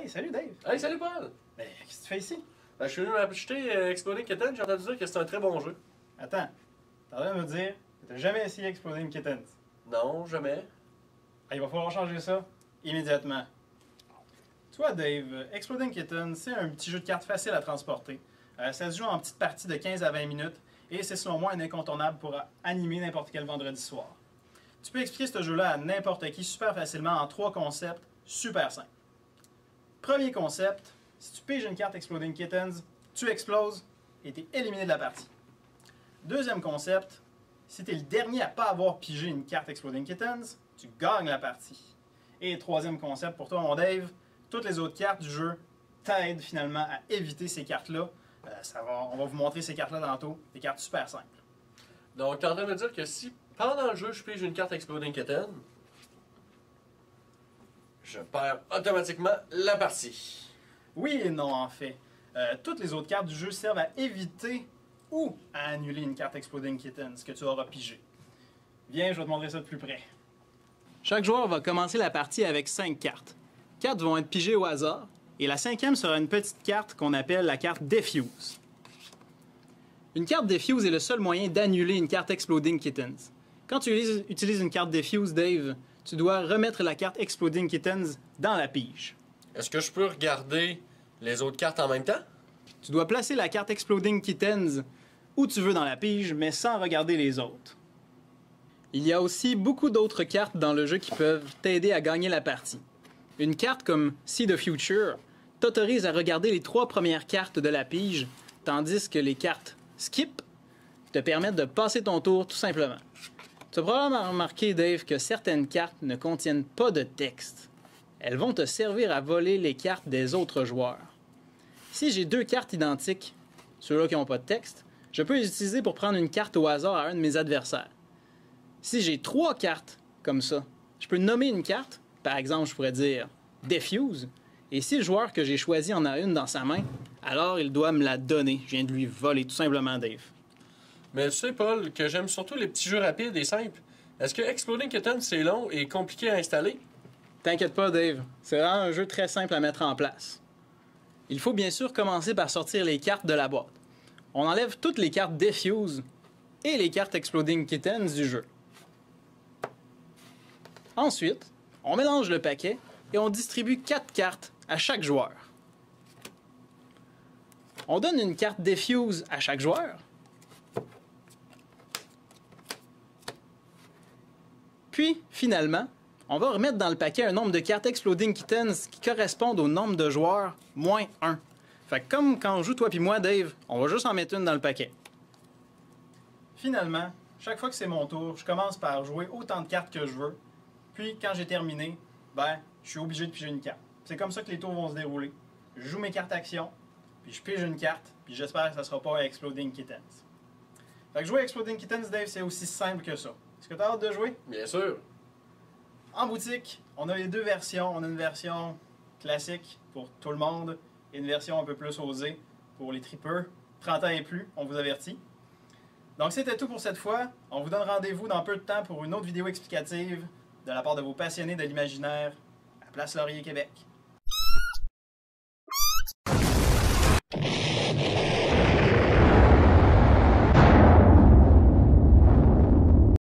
Hey, salut Dave! Hey, salut Paul! Ben, qu'est-ce que tu fais ici? Ben, je suis venu m'acheter Exploding Kitten, j'ai entendu dire que c'est un très bon jeu. Attends, t'es en train de me dire que t'as jamais essayé Exploding Kittens? Non, jamais. Ah, il va falloir changer ça immédiatement. Tu vois, Dave, Exploding Kittens, c'est un petit jeu de cartes facile à transporter. Ça se joue en petites parties de 15 à 20 minutes et c'est selon moi un incontournable pour animer n'importe quel vendredi soir. Tu peux expliquer ce jeu-là à n'importe qui super facilement en 3 concepts super simples. Premier concept, si tu piges une carte Exploding Kittens, tu exploses et tu es éliminé de la partie. Deuxième concept, si tu es le dernier à ne pas avoir pigé une carte Exploding Kittens, tu gagnes la partie. Et troisième concept pour toi, mon Dave, toutes les autres cartes du jeu t'aident finalement à éviter ces cartes-là. On va vous montrer ces cartes-là tantôt, des cartes super simples. Donc, tu es en train de me dire que si pendant le jeu je pige une carte Exploding Kitten, je perds automatiquement la partie. Oui et non, en fait. Toutes les autres cartes du jeu servent à éviter ou à annuler une carte Exploding Kittens que tu auras pigée. Viens, je vais te montrer ça de plus près. Chaque joueur va commencer la partie avec 5 cartes. 4 vont être pigées au hasard, et la 5e sera une petite carte qu'on appelle la carte Defuse. Une carte Defuse est le seul moyen d'annuler une carte Exploding Kittens. Quand tu utilises une carte Defuse, Dave, tu dois remettre la carte Exploding Kittens dans la pige. Est-ce que je peux regarder les autres cartes en même temps? Tu dois placer la carte Exploding Kittens où tu veux dans la pige, mais sans regarder les autres. Il y a aussi beaucoup d'autres cartes dans le jeu qui peuvent t'aider à gagner la partie. Une carte comme See the Future t'autorise à regarder les 3 premières cartes de la pige, tandis que les cartes Skip te permettent de passer ton tour tout simplement. Tu as probablement remarqué, Dave, que certaines cartes ne contiennent pas de texte. Elles vont te servir à voler les cartes des autres joueurs. Si j'ai 2 cartes identiques, ceux-là qui n'ont pas de texte, je peux les utiliser pour prendre une carte au hasard à un de mes adversaires. Si j'ai 3 cartes comme ça, je peux nommer une carte, par exemple je pourrais dire Defuse, et si le joueur que j'ai choisi en a une dans sa main, alors il doit me la donner. Je viens de lui voler tout simplement, Dave. Mais tu sais, Paul, que j'aime surtout les petits jeux rapides et simples. Est-ce que Exploding Kitten c'est long et compliqué à installer? T'inquiète pas, Dave. C'est vraiment un jeu très simple à mettre en place. Il faut bien sûr commencer par sortir les cartes de la boîte. On enlève toutes les cartes Defuse et les cartes Exploding Kittens du jeu. Ensuite, on mélange le paquet et on distribue 4 cartes à chaque joueur. On donne une carte Defuse à chaque joueur. Puis, finalement, on va remettre dans le paquet un nombre de cartes Exploding Kittens qui correspondent au nombre de joueurs moins 1. Fait que comme quand on joue toi puis moi, Dave, on va juste en mettre une dans le paquet. Finalement, chaque fois que c'est mon tour, je commence par jouer autant de cartes que je veux. Puis, quand j'ai terminé, je suis obligé de piger une carte. C'est comme ça que les tours vont se dérouler. Je joue mes cartes actions, puis je pige une carte, puis j'espère que ça ne sera pas Exploding Kittens. Fait que jouer à Exploding Kittens, Dave, c'est aussi simple que ça. Est-ce que tu as hâte de jouer? Bien sûr. En boutique, on a les 2 versions. On a une version classique pour tout le monde et une version un peu plus osée pour les tripeurs. 30 ans et plus, on vous avertit. Donc c'était tout pour cette fois. On vous donne rendez-vous dans peu de temps pour une autre vidéo explicative de la part de vos passionnés de l'imaginaire à Place Laurier, Québec.